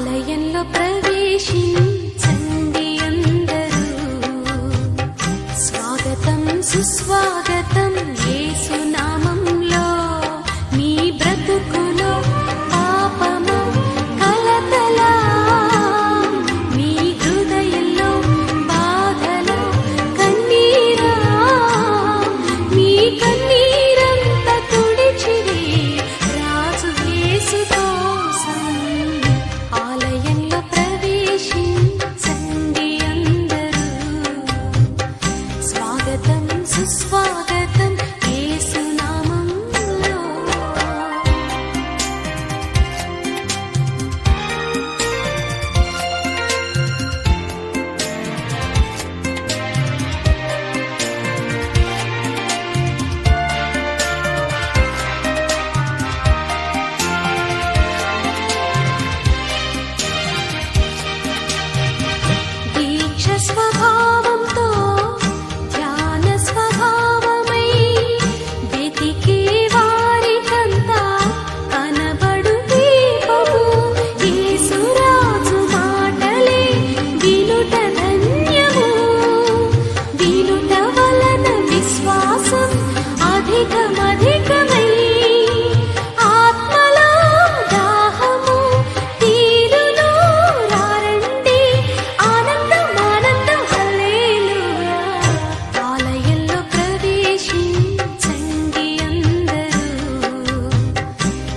ఆలయంలో ప్రవేశించండి అందరూ, స్వాగతం సుస్వాగతం యేసు నామంలో. మీ బ్రతుకులో పాపము కలతలా, మీ హృదయంలో బాధలో కన్నీరా, మీ కన్నీరంతా తుడిచివే రాజు యేసు కోసం. ఆలయంలో ప్రవేశించండి అందరూ, స్వాగతం సుస్వాగతం యేసు నామంలో. దీక్ష స్వభావంతో ధ్యాన స్వభావమై వెతికే వారికంతా కనబడు దీపము యేసురాజు మాటలే వినుట ధన్యము. వినుట వలన విశ్వాసం అధికమధికమై ఆత్మలో దాహము తీరును. రారండి ఆనందం ఆనందం హల్లెలూయా. ఆలయంలో ప్రవేశించండి అందరూ,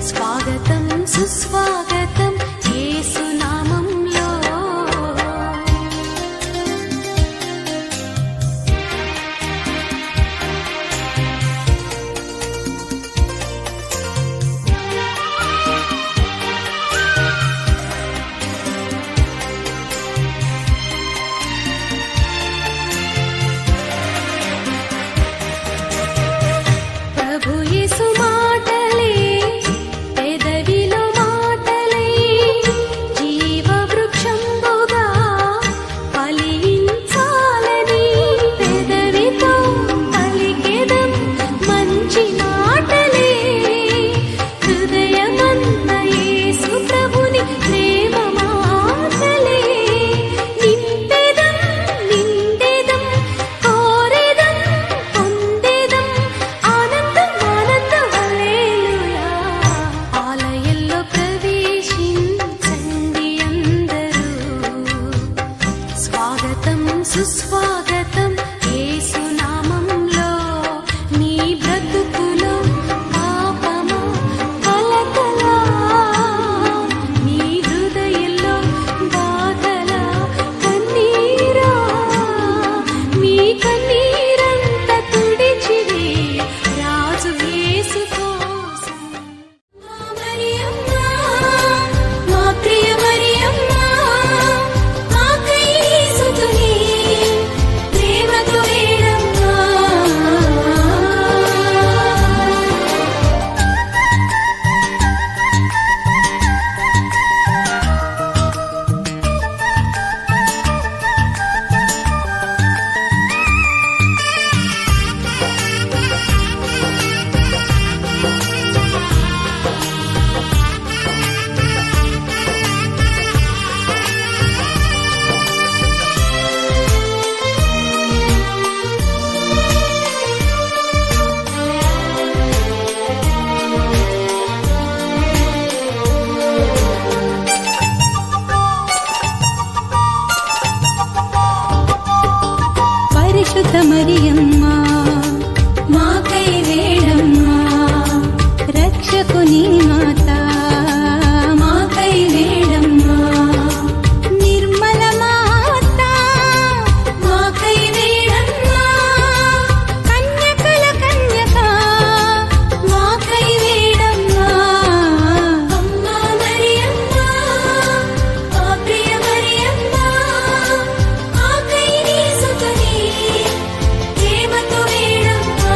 స్వాగతం సుస్వాగతం యేసు నామంలో. ప్రభు యేసు మాటలే పెదవిలో మాటలై జీవ వృక్షంబుగా ఫలించాలని పెదవితో పలికెదం మంచి మాటలే. హృదయమంత యేసు ప్రభుని ప్రేమ మాటలే. నింపెదం నిండెదం కోరెదం పొందెదం ఆనందం ఆనందం హల్లెలూయా. ఆలయంలో ప్రవేశించండి అందరూ, స్వాగతం సుస్వాగతం యేసు నామంలో. మీ బ్రతుకులో పాపము కలతలా, మీ హృదయంలో బాధలా కన్నీరా, మీ కన్నీరంతా తుడిచివే రాజు యేసు కోసం. మా మరియమ్మ, మా ప్రియ మరియమ్మ, మాకై స్తుతుని ప్రేమతో వేడమ్మా. పరిశుద్ధ మరియమ్మ, మాకై వేడమ్మా. రక్షకుని మాత, మాకై వేడమ్మా. నిర్మల మాత, మాకై వేడమ్మా. కన్యకల కన్యక, మాకై వేడమ్మా. అమ్మా మరియమ్మ, మా ప్రియ మరియమ్మ, మాకై స్తుతుని ప్రేమతో వేడమ్మా.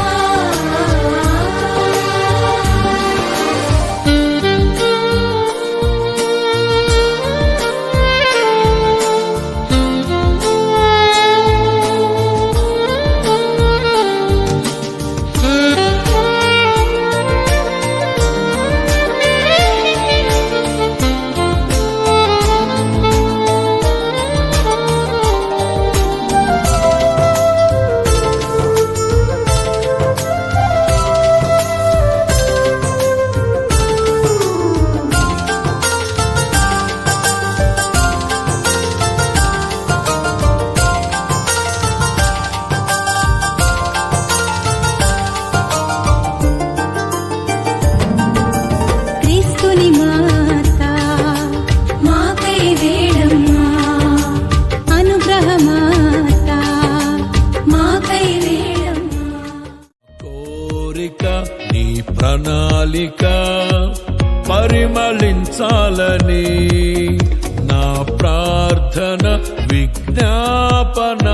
ప్రణాళిక పరిమళించాలని నా ప్రార్థన విజ్ఞాపన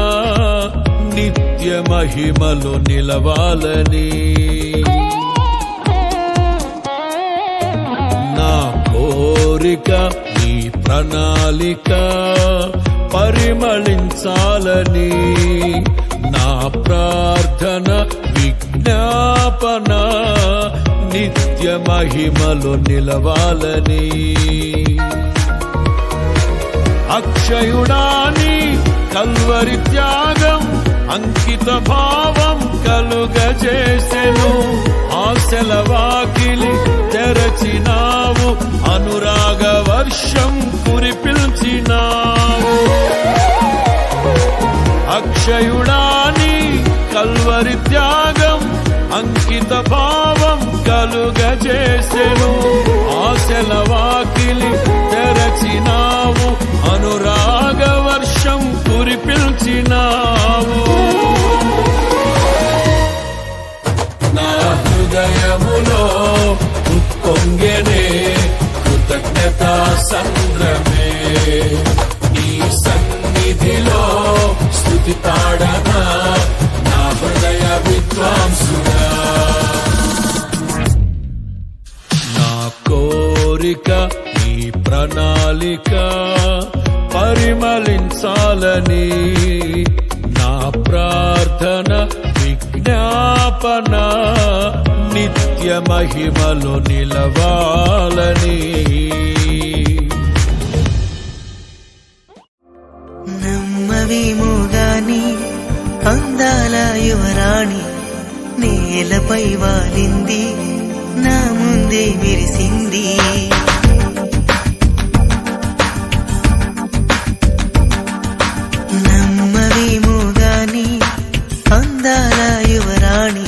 నిత్య మహిమలో నిలవాలని నా కోరిక ఈ ప్రణాళిక పరిమళించాలని నా ప్రార్థన విజ్ఞాపన నిత్య మహిమలో నిలవాలని అక్షయుడాని కల్వరి త్యాగం అంకిత భావం కలుగజేసెను ఆశల వాకిలి తెరచినావు అనురాగ వర్షం కురిపిల్చినావు అక్షయుడాని కల్వరి త్యాగం అంకిత భావం కలుగజేసెను ఆశల వాకిలి తెరచినావు అనురాగ వర్షం కురిపిల్చినావు నా హృదయములో ఉప్పొంగెనే కృతజ్ఞతా సంద్రమే నీ సన్నిధిలో స్తుతి తాడనా నా హృదయ విద్వాంసుడా నా కోరిక ఈ ప్రణాళిక పరిమళించాలని నా ప్రార్థన విజ్ఞాపన నిత్య మహిమలో నిలవాలని నమ్మవేమో గాని అందాల యువరాణి నేలపై వాలింది నా ముందే మెరిసింది నమ్మవేమో గాని అందాల యువరాణి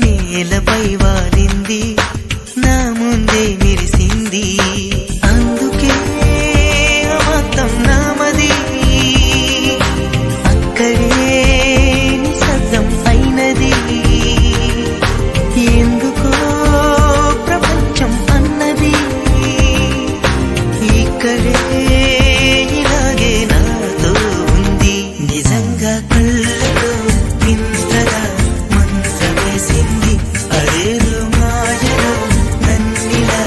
నేలపై వాలింది నా ముందే మెరిసింది అందుకే అమంతం నామది అక్కడే నిశ్శబ్దం అయినది ఎందుకో ప్రపంచం అన్నది ఇక్కడే ఇలాగే నాతో ఉంది నిజంగా కళ్ళతో వింతగా మంత్రమేసింది అదేదో మాయలో నన్నిలా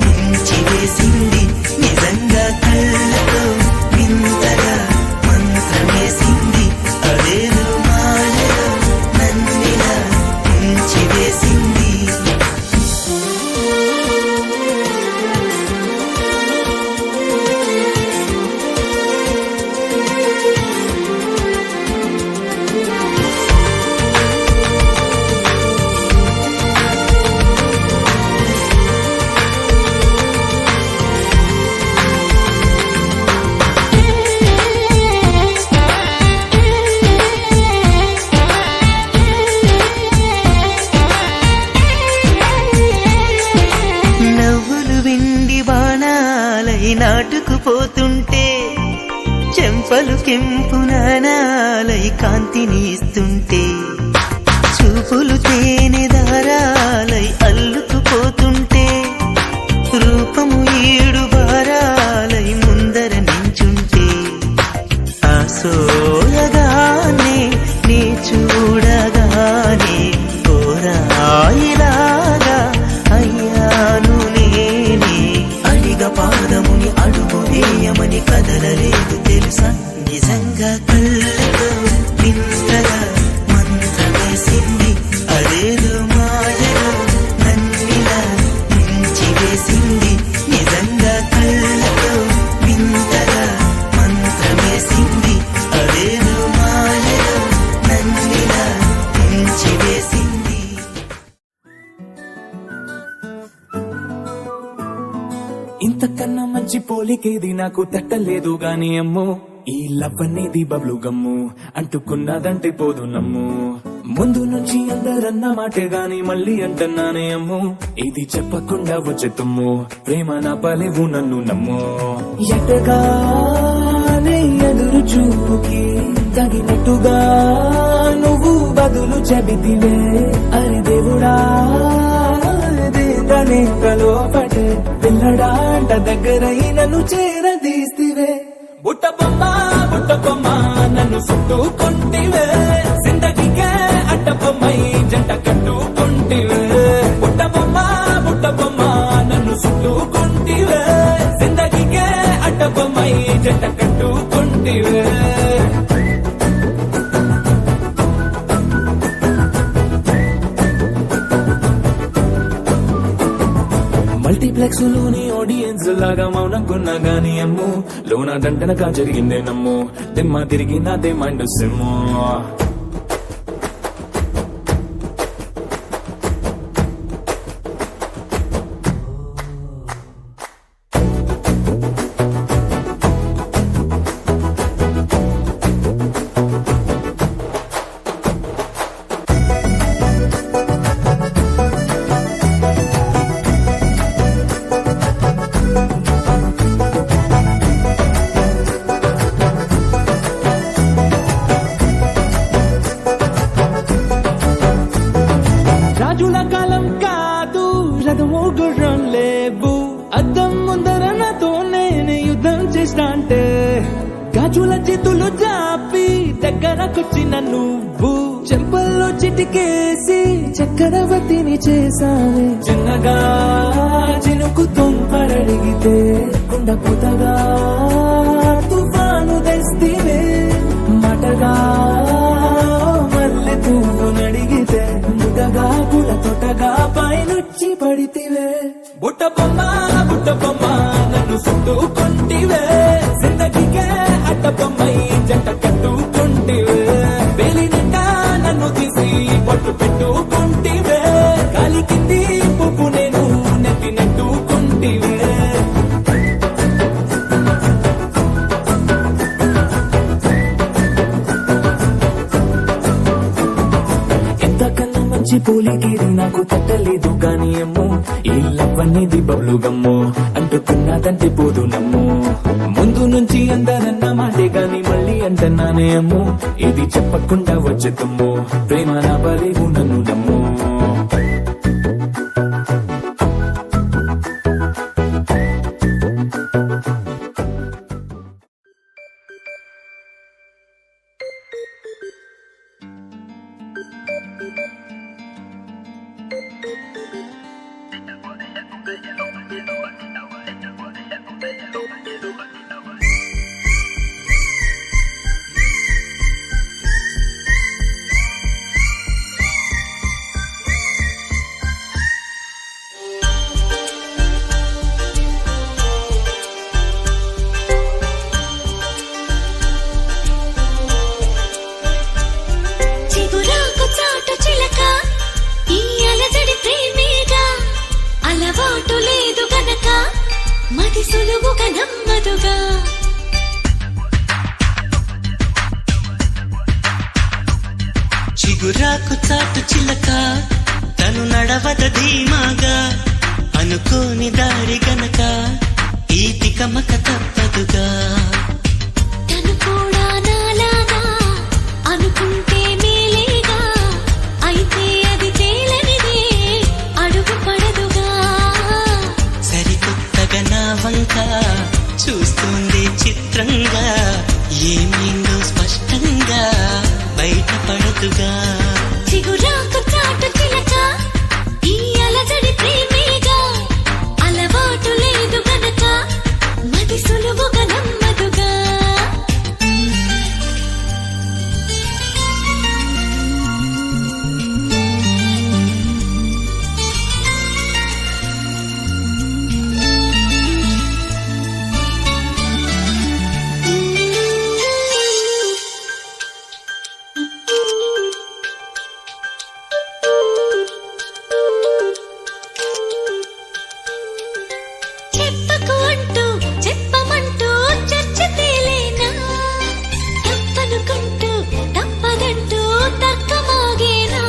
ముంచివేసింది నిజంగా కళ్ళతో వింతగా మంత్రమేసింది అదేదో మాయలో నన్నిలా ముంచివేసింది నవ్వులు విండి బాణాలై నాటుకుపోతుంటే చెంపలు కెంపు నాణాలై కాంతిని ఇస్తుంటే చూపులు తేనె దారాలై అల్లుకుపోతుంటే రూపము ఏడు బారాలై ముందర నించుంటే ఆసోయగానే నీ చూడగానే కోరాయిలాగా అయ్యాను నేనే అడిగ పాదముని అడుగు వేయమని కదలలేదు తెలుసా నిజంగా కళ్ళతో వింతగా మంత్రమేసింది అదేదో మాయలో నన్నిలా ముంచివేసింది నిజంగా కళ్ళతో వింతగా మంత్రమేసింది అదేదో మాయలో నన్నిలా ముంచివేసింది ఇంతకన్నా మంచి పోలికేది నాకు తట్టలేదు గాని అమ్మో ఈ లవ్ అనేది బబ్లు గమ్ము అంటుకున్నదంటే పోదు నమ్ము ముందు నుంచి అందరన్న మాటే గాని మళ్ళీ అంటున్నానే అమ్ము ఇది చెప్పకుండా వచ్చే తుమ్ము ప్రేమ నా పలేవు నన్ను నమ్ము ఎటగానే ఎదురు చూపుకి తగినట్టుగా నువ్వు బదులు చెబితివే అరి దేవుడా వెంటనే కలోపటే పిల్లడాంట దగ్గరై నన్ను చేరదీస్తివే బుట్ట బొమ్మ నన్ను చుట్టుకుంటివే జిందగీకే అడ్డ బొమ్మై జంట కట్టుకుంటివే బుట్ట బొమ్మ నన్ను చుట్టుకుంటివే జిందగీకే అడ్డ బొమ్మై జంట కట్టుకుంటివే మల్టీప్లెక్స్ లోని ఆడియన్స్ లాగా మౌనంకున్నా గానీ అమ్ము లోన దండనగా జరిగిందే నమ్ము దిమ్మ తిరిగి నాదే మైండ్ సిమ్ము రాజుల కాలం కాదు రథము గుర్రం లేవు అద్దం ముందర నాతో నేను యుద్ధం చేస్తా అంటే గాజుల చేతులు జాపి దగ్గరకొచ్చిన నువ్వు చెంపల్లో చిటికేసి చక్రవర్తిని చేసావే చిన్నగా చినుకు తుంపరడిగితే కుండ పుతగా తుఫాను తెస్తివే మటగా మల్లె పువ్వు నడిగితే ముదగా పుల తొటగా పైనుచ్చి పడితివే బుట్ట బొమ్మ నన్ను చుట్టుకుంటివే జిందగీకే అడ్డ బొమ్మై జంట కట్టుకుంటివే వేలి నిండా నన్ను తీసి పట్టు పెట్టుకుంటివే గాలి కింది పువ్వు నేను నెత్తి నెట్టుకుంటివే ఎంతకన్నా మంచి పోలికేది నాకు తట్టలేదు గానీ అమ్మో ఈ లవ్ అనేది బబ్లు గమ్ము అంటుకున్నదంటే పోదు నమ్ము ముందు నుంచి అందరన్న మాటే గాని మళ్ళీ అంటున్నానే అమ్ము ఇది చెప్పకుండా వచ్చే తుమ్ము ప్రేమ నా బలేవు నన్ను నమ్ము చిగురాకు చాటు చిలక ఈ అలజడి ప్రేమేగా అలవాటు లేదు గనక మది సులువుగా నమ్మదుగా చిగురాకు చాటు చిలక తను నడవద ధీమాగా అనుకోని దారి గనక ఈ తికమక తప్పదుగా తను కూడా నాలాగా అనుకుంటే మేలేగా అయితే అది తేలనిదే అడుగు పడదుగా సరికొత్తగా నా వంక చూస్తుంది చిత్రంగా ఏమైందో స్పష్టంగా బయటపడదుగా చిగురాకు చాటు చిలక ఈ అలజడి ప్రేమేగా అలవాటు లేదు గనక మది సులువుగా నమ్మదుగా చెప్పకు అంటూ చెప్పమంటూ చర్చ తేలేనా తప్పనుకుంటూ తప్పదంటూ తర్కమాగేనా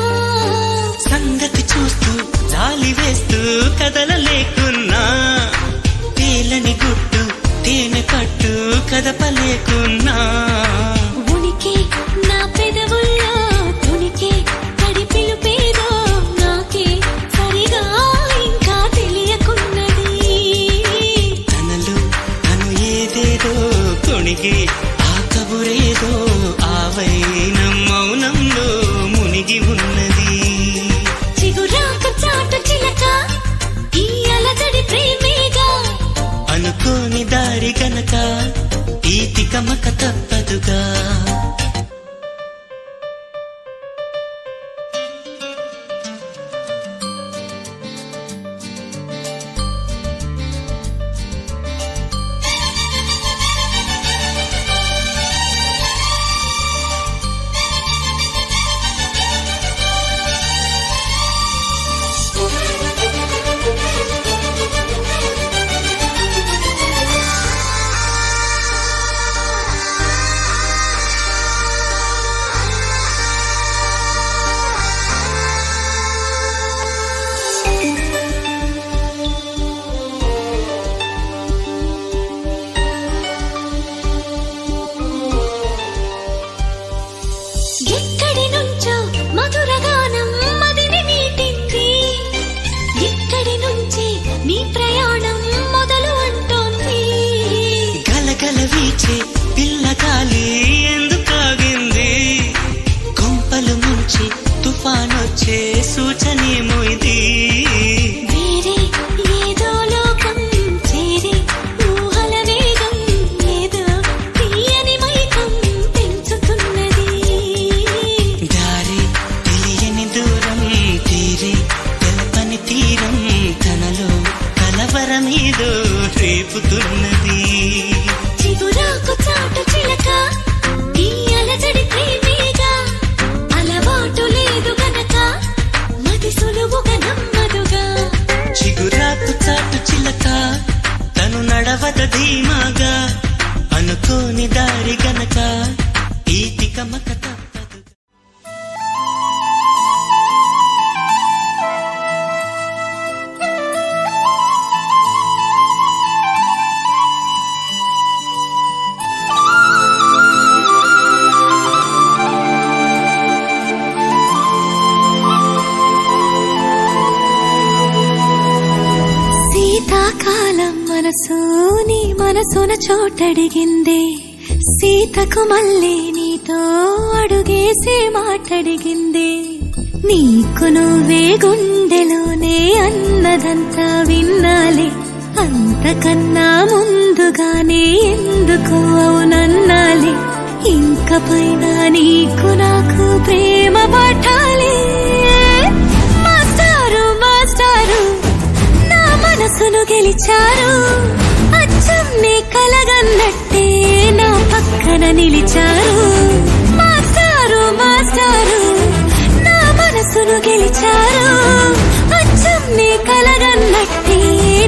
సంగతి చూస్తూ జాలి వేస్తూ కదలలేకున్నా తేలని గుట్టు తేనె పట్టు కదపలేకున్నా ఉనికి నా పెదవుల్లో తునికి తడి పిలుపేదో నాకే సరిగా ఇంకా తెలియదు అడిగే ఆ కబురేదో ఆవైనం మౌనంలో మునిగి ఉన్నది. చిగురాకు చాటు చిలక ఈ అలజడి ప్రేమేగా అనుకోని దారి గనక ఈ తికమక తప్పదుగా. ఎక్కడి నుంచో మధుర గానం మదిని మీటింది. ఇక్కడి నుంచి నీ ప్రయాణం మొదలు అంటోంది. గలగల వీచే పిల్లగాలి ఎందుకాగింది? కొంపలు ముంచి తుఫానొచ్చే సూచనేమో ఇది. వేరే ఏదో లోకం చేరి ఊహల వేగం ఏదో తీయని మైకం పెంచుతున్నది. దారి తెలియని దూరం తీరి తెలపని తీరం తనలో కలవరమేదో రేపుతున్నది. చిగురాకు చాటు చిలక ఈ అలజడి ప్రేమేగా అలవాటు లేదు గనక మది సులువుగా నమ్మదుగా. చిగురాకు చాటు చిలక తను నడవద ధీమాగా అనుకోని దారి గనక ఈ తికమక తప్పదు. శీతాకాలం మనసు నీ మనసున చోటడిగిందే. సీతకు మళ్ళీ నీతో అడుగేసే మాటడిగిందే. నీకు నువ్వే గుండెలోనే అన్నదంతా విన్నాలే. అంతకన్నా ముందుగానే ఎందుకు అవునన్నాలే. ఇంక పైన నీకు నాకు ప్రేమ పాఠాలే. మాస్టారు మాస్టారు నా మనసును గెలిచారు. అచ్చం నీ కలగన్నట్టే నా పక్కన నిలిచారు. మాస్టారు మాస్టారు నా మనసును గెలిచారు. అచ్చం నీ కలగన్నట్టే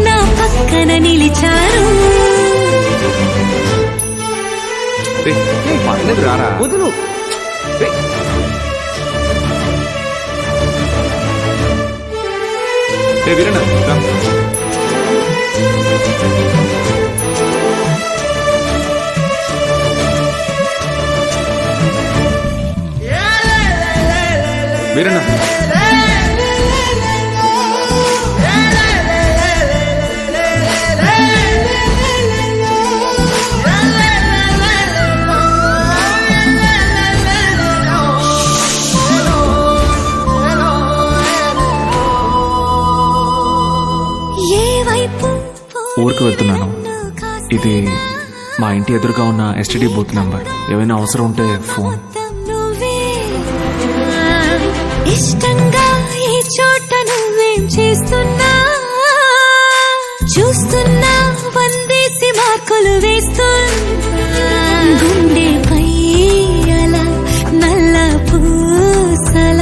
నా పక్కన నిలిచారు. పర్లేదు రారా వదులు. వీరన్న రా. వీరన్న ఊరికి వెళ్తున్నాను. ఇది మా ఇంటి ఎదురుగా ఉన్న ఎస్టీడీ బూత్ నంబర్. ఏమైనా అవసరం ఉంటే ఫోన్. ఇష్టంగా ఈ చోట నువ్వేం చేస్తున్నా చూస్తున్నా. వందేసి మార్కులు వేస్తున్నా. గుండెపై అలా నల్ల పూసల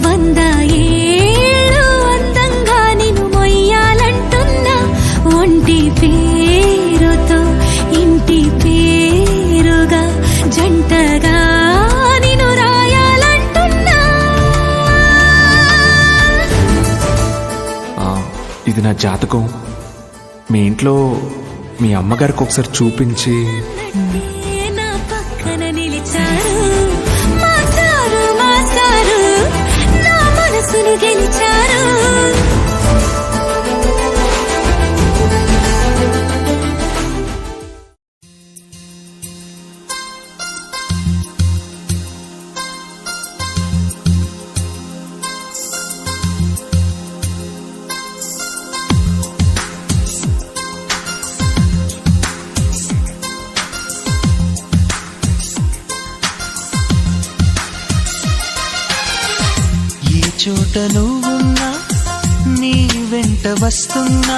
100 ఏళ్ళు అందంగా నిన్ను మొయ్యాలంటున్నా. ఒంటి పేరుతో ఇంటి పేరుగా జంటగా నిన్ను రాయాలంటున్నా. ఇది నా జాతకం. మీ ఇంట్లో మీ అమ్మగారికి ఒకసారి చూపించి. నా పక్కన నిలిచారు. మాస్టారు మాస్టారు నా మనసును గెలిచారు. చోట నువ్వున్నా నీ వెంట వస్తున్నా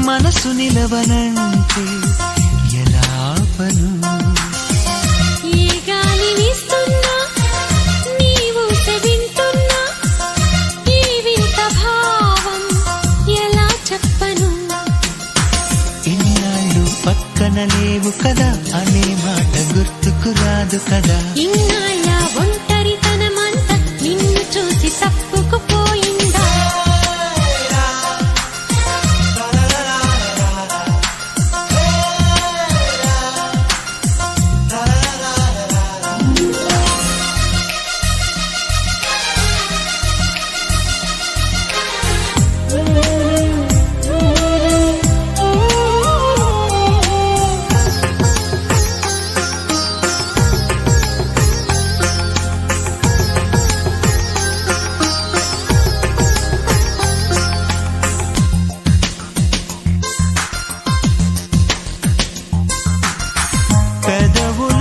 మనసు నిలవనంటే ఎలా ఆపను ఏ గాలి వీస్తున్నా నీవు వింటున్నా ఈ వింత భావం ఎలా చెప్పను ఇన్నాళ్ళు పక్కన లేవు కదా అనే మాట గుర్తుకు రాదు కదా ఇన్నాళ్ళ ఒంటరితనమంతా నిన్ను చూసి తప్పుకుపోయిందా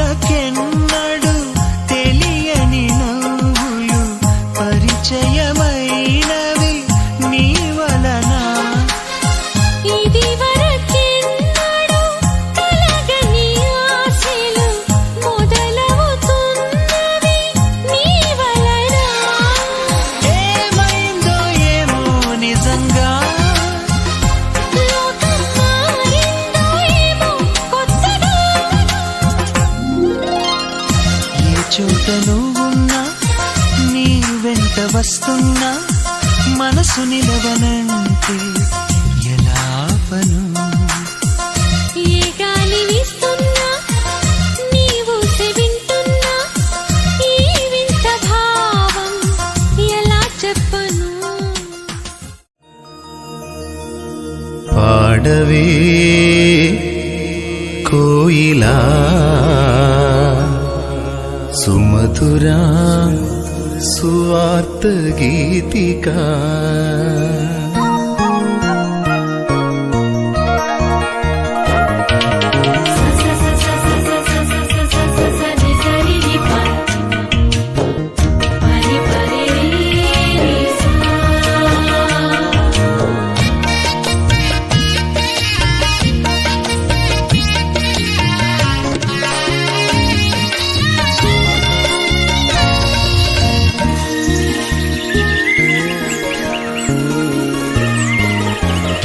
పెదవులకెన్నడు తెలియని నవ్వులు పరిచయమైనవి నీ వలన ఇది వరకెన్నడూ కలగని ఆశలు మొదలవుతున్నవి నీ వలన ఏమైందో ఏమో నిజంగా లోకం మారిందో ఏమో కొత్తగా ఏ చోట నువ్వున్నా నీ వెంట వస్తున్నా మనసు నిలవనంటే ఎలా ఆపను ఏ గాలి వీస్తున్నా నీవు వింటున్నా ఈ వింత భావం ఎలా చెప్పను పాడవే కోయిలా సుమధురా సువార్త గీతికా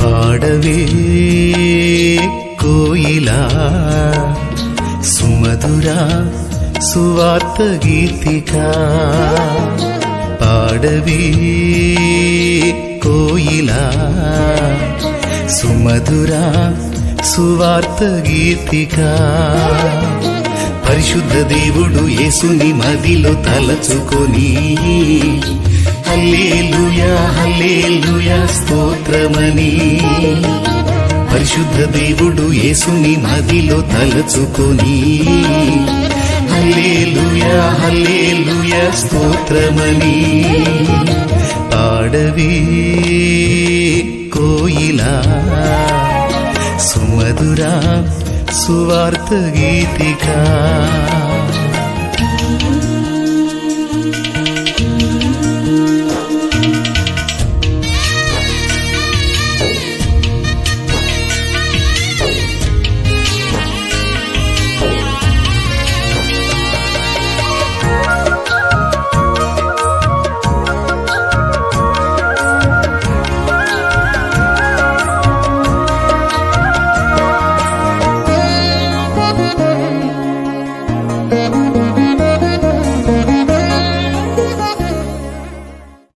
పాడవే కోయిలా సుమధురా సువార్త గీతికా పాడవే కోయిలా సుమధురా సువార్త గీతికా పరిశుద్ధ దేవుడు యేసుని మదిలో తలచుకొని హల్లెలూయా హల్లెలూయా స్తోత్రమని పరిశుద్ధ దేవుడు యేసుని మదిలో తలచుకొని హల్లెలూయా హల్లెలూయా స్తోత్రమని పాడవే కోయిలా సుమధురా సువార్త గీతికా